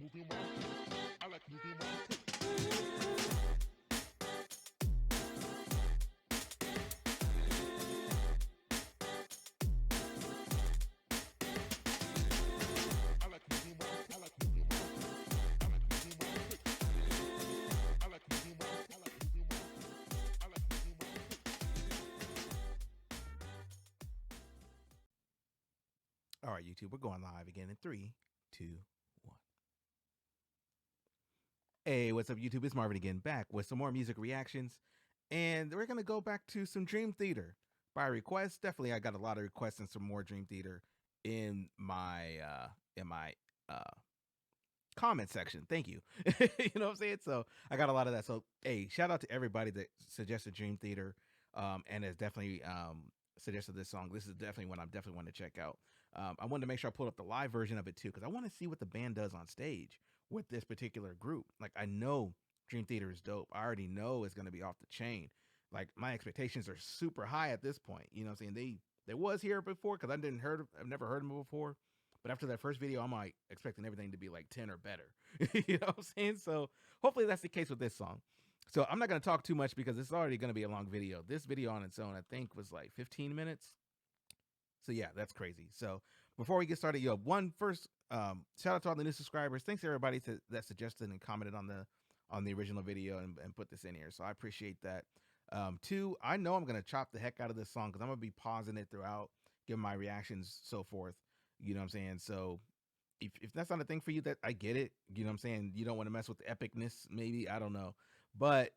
All right, YouTube, we're going live again in three, two, one. Hey, what's up, YouTube? It's Marvin again, back with some more music reactions. And we're going to go back to some Dream Theater by request. Definitely, I got a lot of requests and some more Dream Theater in my comment section. Thank you. You know what I'm saying? So I got a lot of that. So, hey, shout out to everybody that suggested Dream Theater and has definitely suggested this song. This is definitely one I definitely want to check out. I wanted to make sure I pulled up the live version of it too, because I want to see what the band does on stage with this particular group. Like, I know Dream Theater is dope. I already know it's going to be off the chain. Like, my expectations are super high at this point. You know what I'm saying? They was here before because I've never heard them before. But after that first video, I'm like expecting everything to be like 10 or better. You know what I'm saying? So hopefully that's the case with this song. So I'm not going to talk too much because it's already going to be a long video. This video on its own, I think, was like 15 minutes. So yeah, that's crazy. So before we get started, first shout out to all the new subscribers. Thanks to everybody that suggested and commented on the original video and put this in here. So I appreciate that. Two, I know I'm gonna chop the heck out of this song because I'm gonna be pausing it throughout, giving my reactions, so forth. You know what I'm saying? So if that's not a thing for you, that I get it. You know what I'm saying? You don't want to mess with the epicness, maybe. I don't know. But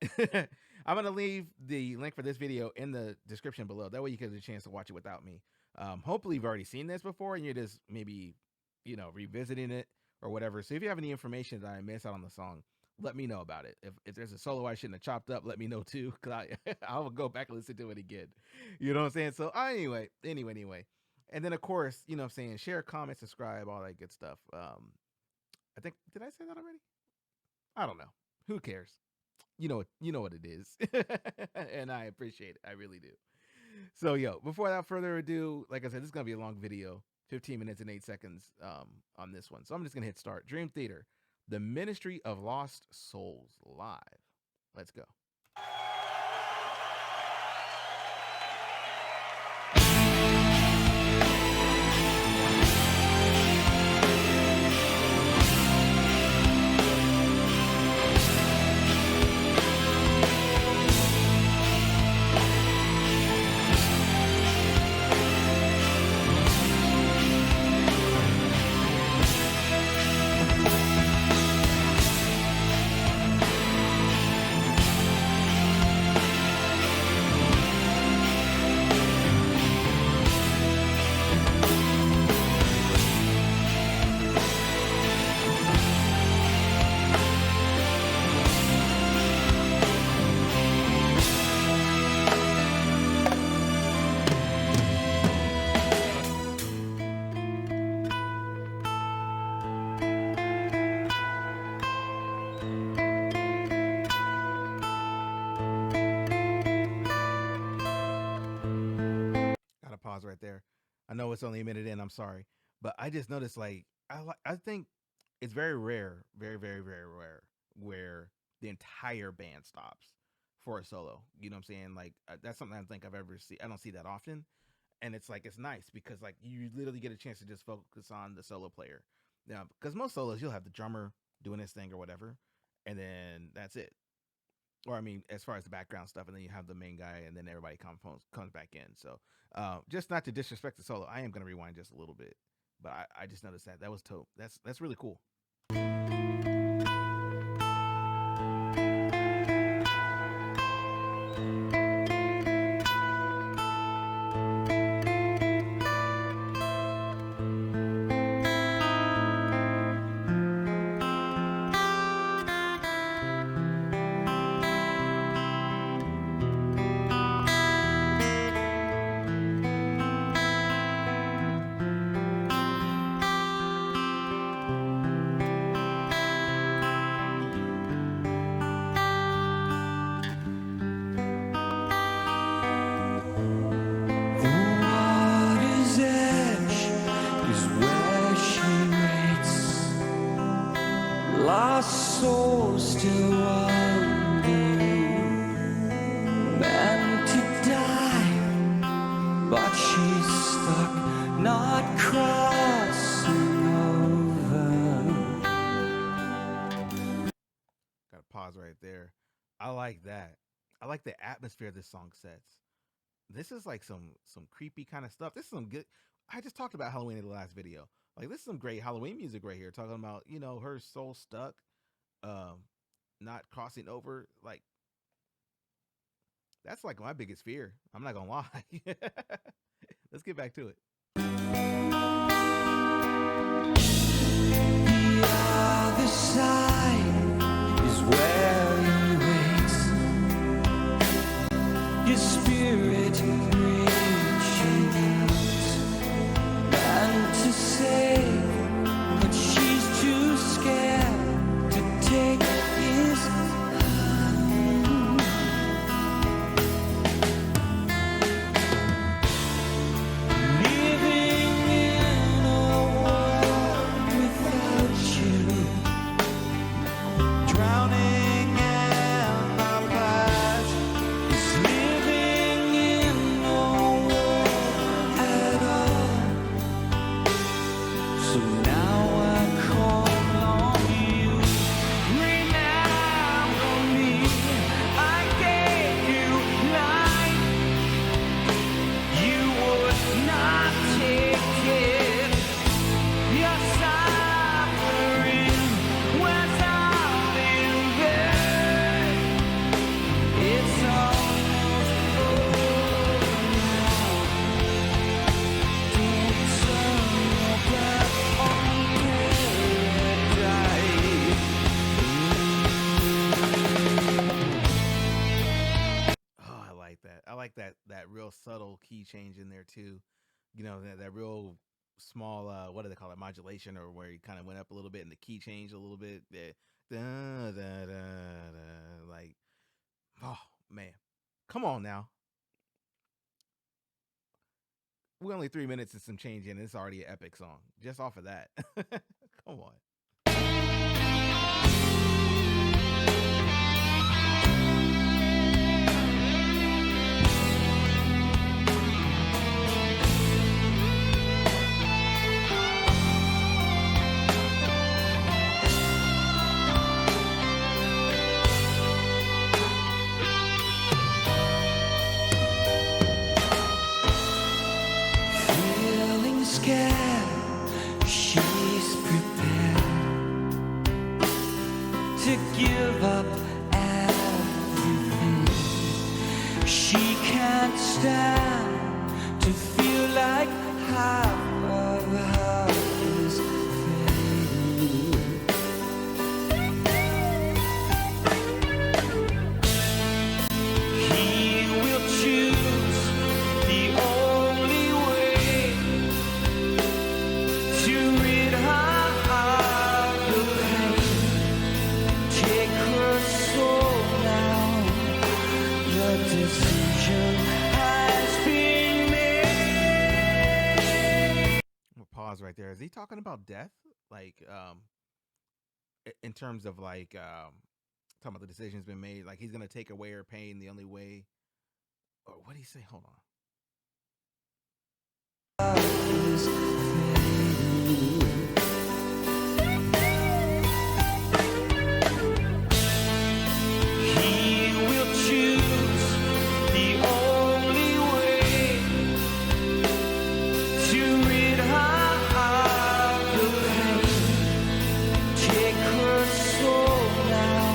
I'm going to leave the link for this video in the description below. That way you get a chance to watch it without me. Hopefully you've already seen this before and you're just maybe, revisiting it or whatever. So if you have any information that I missed out on the song, let me know about it. If there's a solo I shouldn't have chopped up, let me know too, because I will go back and listen to it again. You know what I'm saying? So anyway. And then, of course, you know what I'm saying, share, comment, subscribe, all that good stuff. I think, did I say that already? I don't know. Who cares? You know what it is. And I appreciate it. I really do. So, before without further ado, like I said, this is going to be a long video, 15 minutes and 8 seconds on this one. So I'm just going to hit start. Dream Theater, The Ministry of Lost Souls, live. Let's go. Gotta pause right there. I know it's only a minute in. I'm sorry, but I just noticed I think it's very rare, very very very rare, where the entire band stops for a solo. You know what I'm saying? Like that's something I don't think I've ever seen. I don't see that often, and it's nice because like you literally get a chance to just focus on the solo player. Now, because most solos you'll have the drummer doing his thing or whatever, and then that's it. Or I mean, as far as the background stuff, and then you have the main guy, and then everybody comes back in. So, just not to disrespect the solo, I am gonna rewind just a little bit, but I just noticed that was dope. That's really cool. lost soul still wandering, meant to die, but she's stuck, not crossing over. Gotta pause right there. I like that. I like the atmosphere this song sets. This is like some creepy kind of stuff. This is some good. I just talked about Halloween in the last video. Like, this is some great Halloween music right here. Talking about, you know, her soul stuck, not crossing over. Like, that's like my biggest fear. I'm not gonna lie. Let's get back to it. The other side is where you wait. Your spirit reaching out, and to say, but she's too scared to take his hand. Living in a world without you, drowning in our past, is living in no world at all. So now I call on you. Remember me, I gave you life. You would not take it. Your suffering was all in vain. It's almost over now. Don't turn your back on paradise. Oh, I like that. I like that real subtle key change in there too. You know, that real small what do they call it, modulation, or where he kind of went up a little bit and the key changed a little bit. Yeah. Da, da, da, da. Like, oh man. Come on now. We're only 3 minutes and some change in. It's already an epic song. Just off of that. Come on. Feeling scared, she's prepared to give up everything. She can't stand to feel like half of her is fading. He will choose the only way to rid her of the pain. Take her soul now. The decision has been made. I'm gonna pause right there. Is he talking about death? Like, in terms of like, talking about the decision's been made. Like, he's gonna take away her pain the only way. Or what did he say? Hold on. Is fading. He will choose the only way to rid her of the pain. Take her soul now.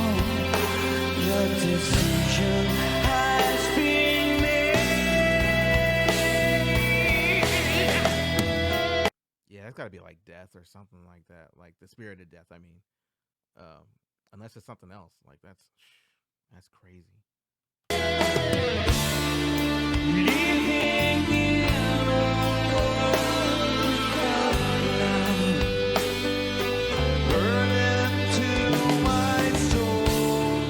The decision has been made. Yeah, it's gotta be like death or something like that. Like the spirit of death. I mean, unless it's something else. Like that's crazy. Living in a world without love, burden to my soul,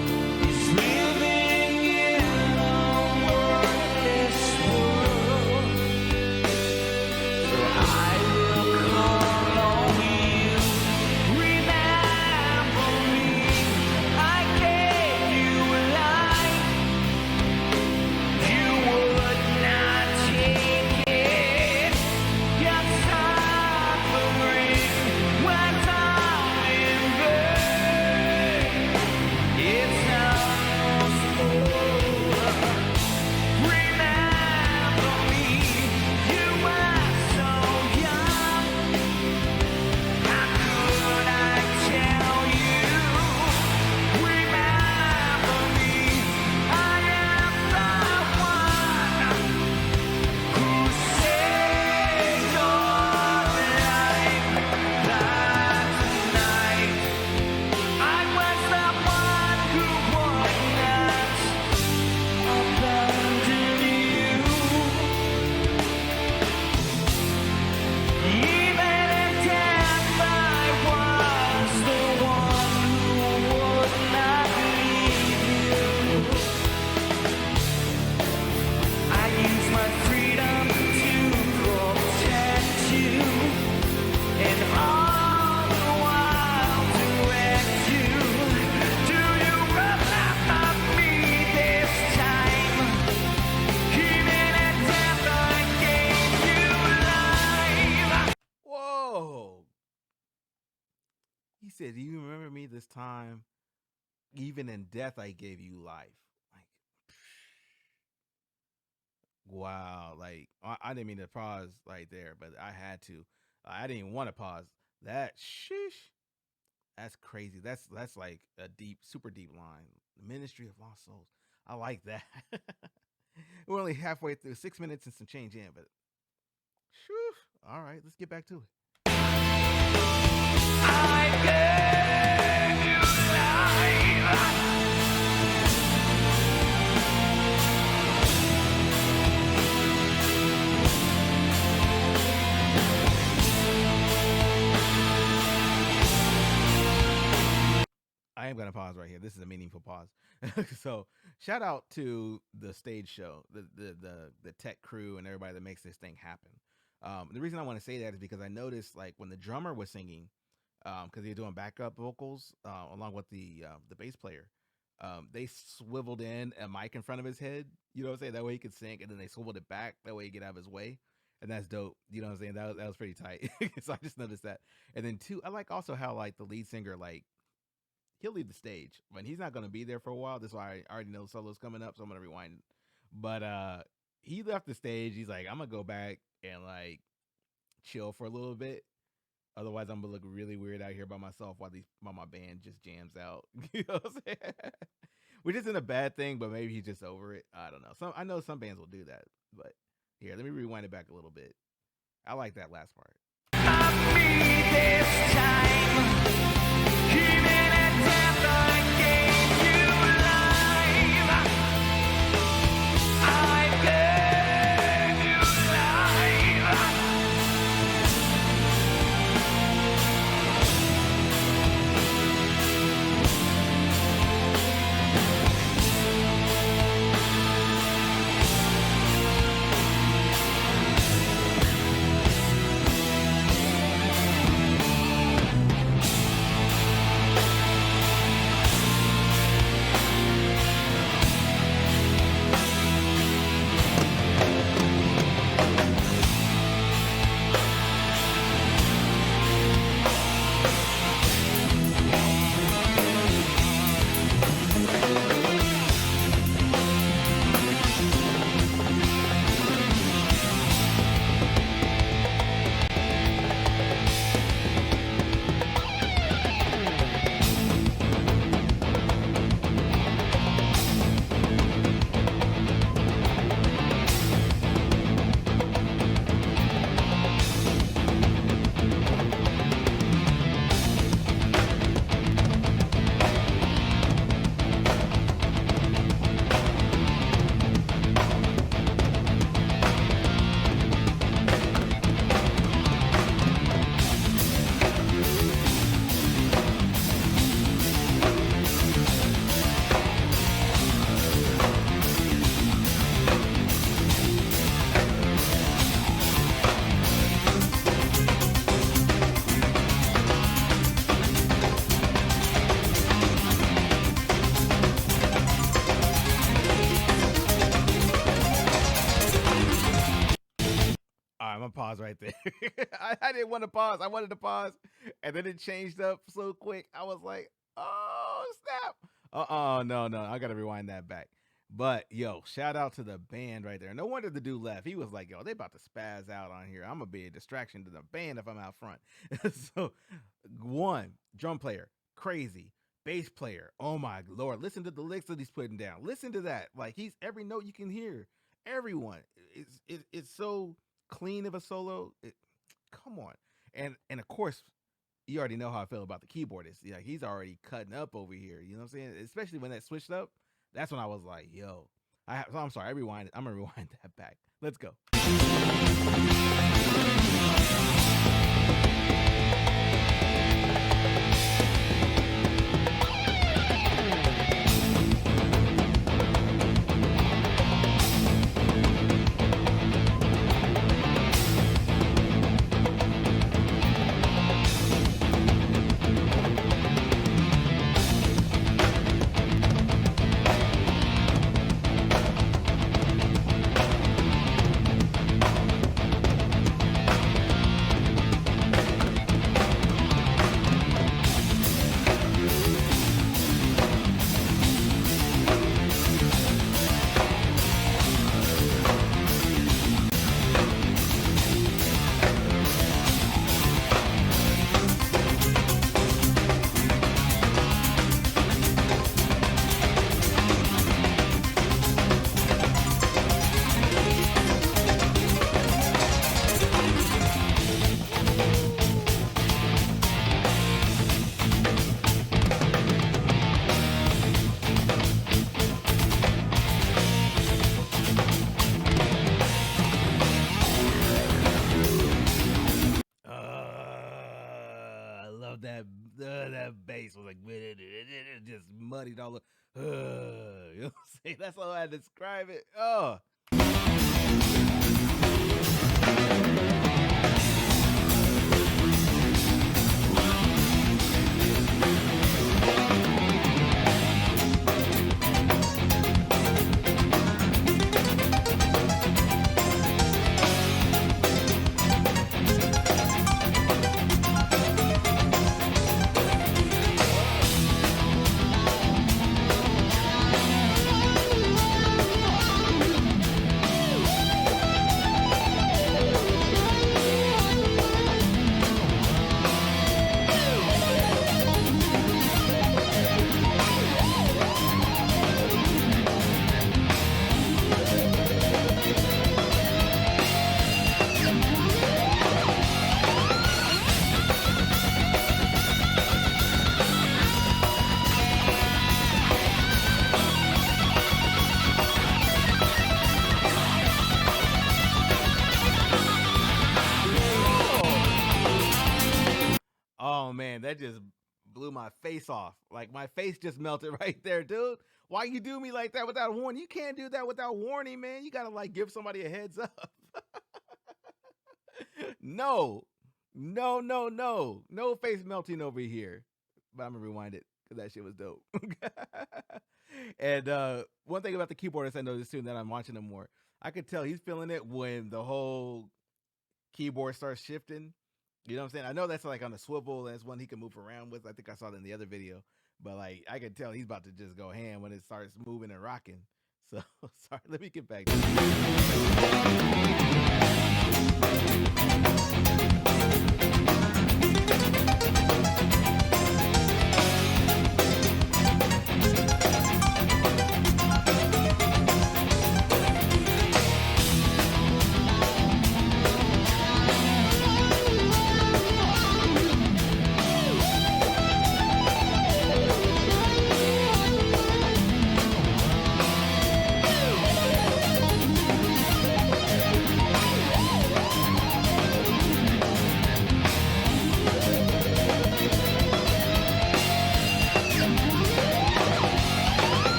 is living in a wordless world. So I will call on you. Remember He said, "Do you remember me this time? Even in death, I gave you life." Like, wow. Like, I didn't mean to pause right there, but I had to. I didn't even want to pause. That sheesh. That's crazy. That's like a deep, super deep line. Ministry of Lost Souls. I like that. We're only halfway through, 6 minutes and some change in, but shoo. All right, let's get back to it. I gave you life. I am gonna pause right here. This is a meaningful pause. So shout out to the stage show, the tech crew and everybody that makes this thing happen. The reason I want to say that is because I noticed like when the drummer was singing, because he was doing backup vocals along with the bass player, they swiveled in a mic in front of his head. You know what I'm saying? That way he could sing, and then they swiveled it back. That way he get out of his way. And that's dope. You know what I'm saying? That was pretty tight. So I just noticed that. And then two, I like also how like the lead singer like he'll leave the stage, but he's not gonna be there for a while. That's why I already know the solo's coming up, so I'm gonna rewind. But he left the stage. He's like, I'm gonna go back and like chill for a little bit. Otherwise, I'm gonna look really weird out here by myself while my band just jams out. You know what I'm saying? Which isn't a bad thing, but maybe he's just over it. I don't know. I know some bands will do that, but here, let me rewind it back a little bit. I like that last part. This time, even at death, I gave you life. I gave you life. All right, I'm gonna pause right there. I didn't want to pause. I wanted to pause, and then it changed up so quick. I was like, "Oh snap!" No, I gotta rewind that back. But yo, shout out to the band right there. No wonder the dude left. He was like, "Yo, they about to spaz out on here. I'm gonna be a distraction to the band if I'm out front." So, one drum player, crazy. Bass player, oh my lord! Listen to the licks that he's putting down. Listen to that. Like he's every note you can hear. Everyone, it's so clean of a solo. Come on, and of course, you already know how I feel about the keyboardist. Yeah, he's already cutting up over here. You know what I'm saying? Especially when that switched up. That's when I was like, yo. I'm sorry. I'm gonna rewind that back. Let's go. love that. That bass was like just muddied all over. You know what I'm saying? That's how I describe it. Oh. Oh man, that just blew my face off. Like my face just melted right there, dude. Why you do me like that without warning? You can't do that without warning, man. You gotta like give somebody a heads up. No, no face melting over here. But I'm gonna rewind it because that shit was dope. And one thing about the keyboardist I noticed too that I'm watching him more, I could tell he's feeling it when the whole keyboard starts shifting. You know what I'm saying? I know that's like on the swivel. That's one he can move around with. I think I saw that in the other video. But like I could tell he's about to just go ham when it starts moving and rocking. So sorry, let me get back to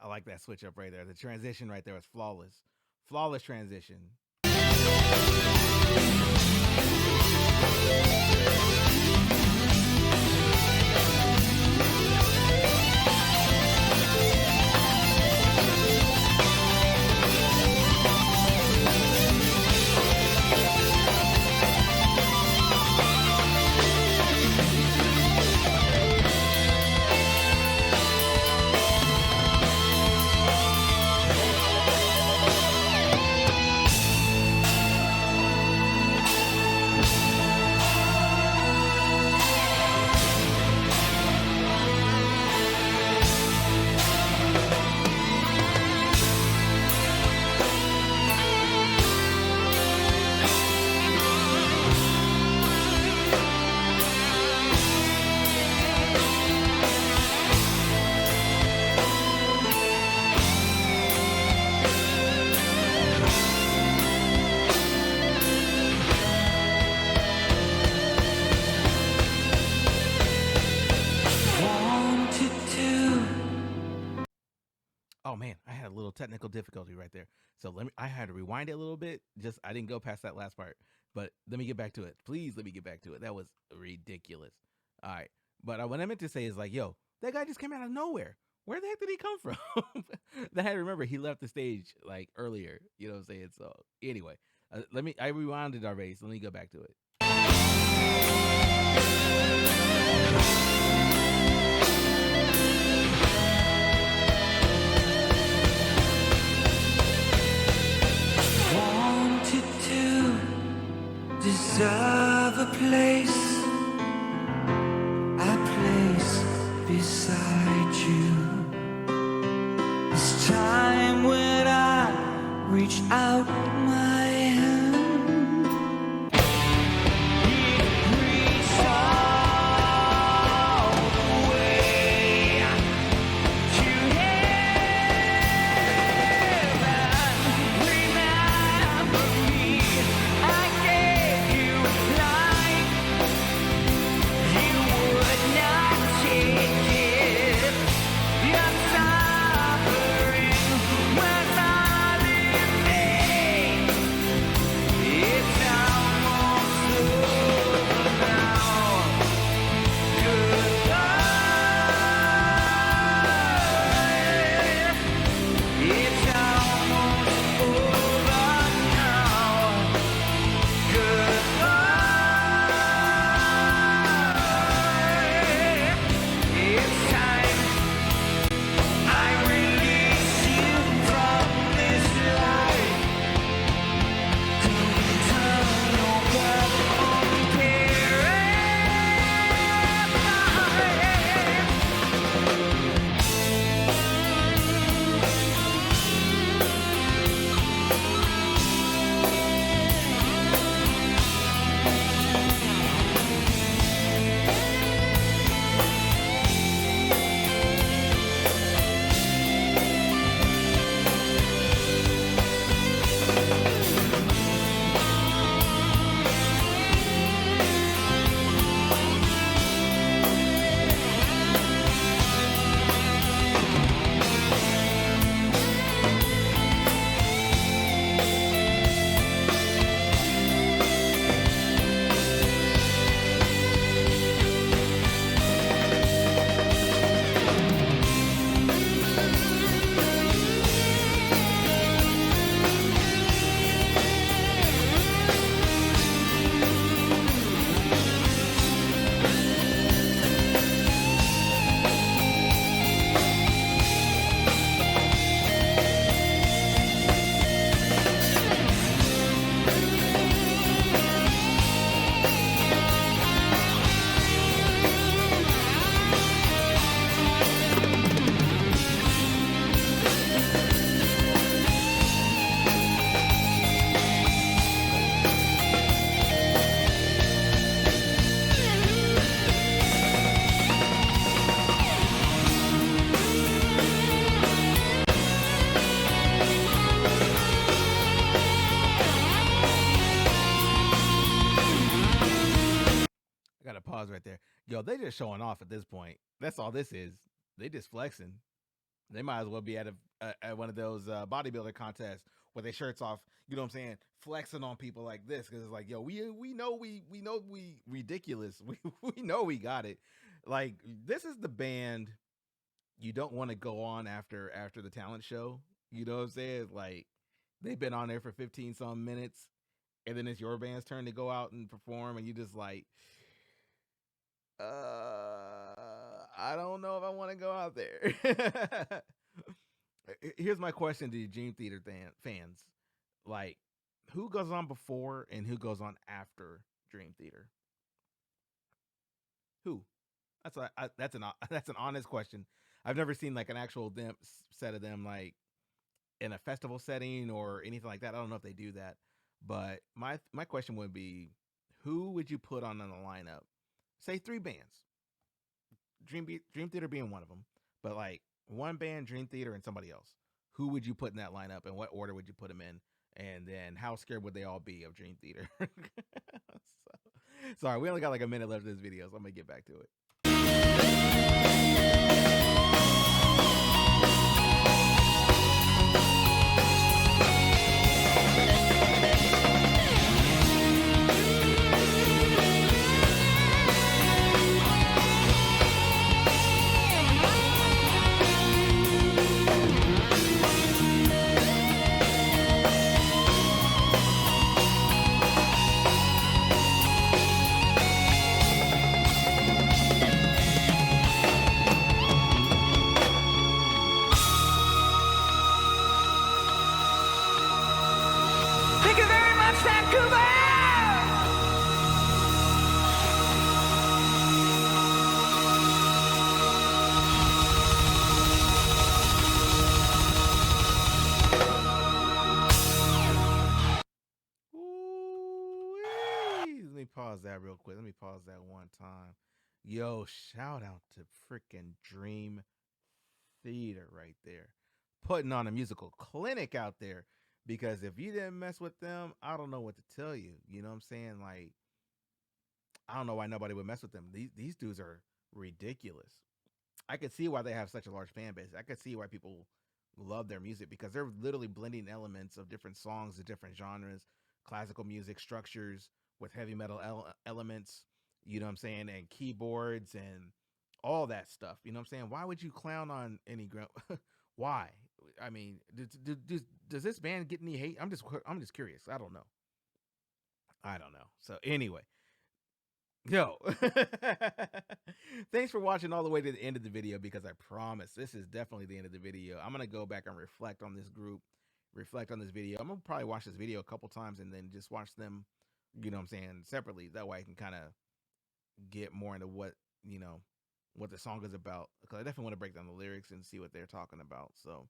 I like that switch up right there. The transition right there was flawless. Flawless transition. Oh man, I had a little technical difficulty right there. So I had to rewind it a little bit. Just I didn't go past that last part. But let me get back to it. Please let me get back to it. That was ridiculous. All right. But what I meant to say is like, yo, that guy just came out of nowhere. Where the heck did he come from? Then I remember he left the stage like earlier. You know what I'm saying? So anyway, I rewinded already. So let me go back to it. place beside you. This time when I reach out my hand, it reaches all the way to heaven. Remember me, I gave you life. You would not take it. Your suffering was all in vain. It's almost over now. Goodbye. It's almost over now. Goodbye. It's time I release you from this life to eternal paradise. I gotta pause right there. Yo, they just showing off at this point. That's all this is. They just flexing. They might as well be at one of those bodybuilder contests where they shirts off. You know what I'm saying? Flexing on people like this because it's like, yo, we know we ridiculous. We know we got it. Like this is the band you don't want to go on after the talent show. You know what I'm saying? Like they've been on there for 15 some minutes, and then it's your band's turn to go out and perform, and you just like, I don't know if I want to go out there. Here's my question to you Dream Theater fans. Like, who goes on before and who goes on after Dream Theater? Who? That's an honest question. I've never seen like an actual set of them like in a festival setting or anything like that. I don't know if they do that. But my question would be, who would you put on the lineup? Say 3 bands. Dream Theater being one of them, but like one band, Dream Theater, and somebody else. Who would you put in that lineup, and what order would you put them in? And then how scared would they all be of Dream Theater? Sorry, we only got like a minute left of this video, so I'm gonna get back to it. that real quick. Let me pause that one time. Yo, shout out to freaking Dream Theater right there, putting on a musical clinic out there. Because if you didn't mess with them, I don't know what to tell you. You know what I'm saying? Like, I don't know why nobody would mess with them. These dudes are ridiculous. I could see why they have such a large fan base. I could see why people love their music because they're literally blending elements of different songs, of different genres, classical music structures with heavy metal elements, you know what I'm saying, and keyboards and all that stuff. You know what I'm saying? Why would you clown on any why? I mean, does this band get any hate? I'm just curious. I don't know. So anyway, yo, thanks for watching all the way to the end of the video because I promise this is definitely the end of the video. I'm going to go back and reflect on this group, reflect on this video. I'm going to probably watch this video a couple times and then just watch them, you know what I'm saying, separately. That way I can kind of get more into what, you know, what the song is about. Because I definitely want to break down the lyrics and see what they're talking about. So,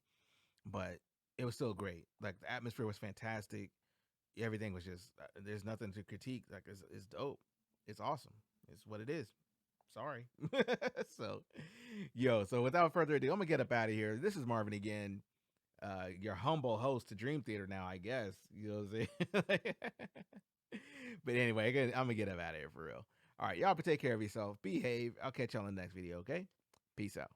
but it was still great. Like the atmosphere was fantastic. Everything was just, there's nothing to critique. Like it's dope. It's awesome. It's what it is. Sorry. So, so without further ado, I'm gonna get up out of here. This is Marvin again, your humble host to Dream Theater now, I guess. You know what I'm saying? But anyway, I'm gonna get up out of here for real. All right, y'all take care of yourself. Behave. I'll catch y'all in the next video, okay? Peace out.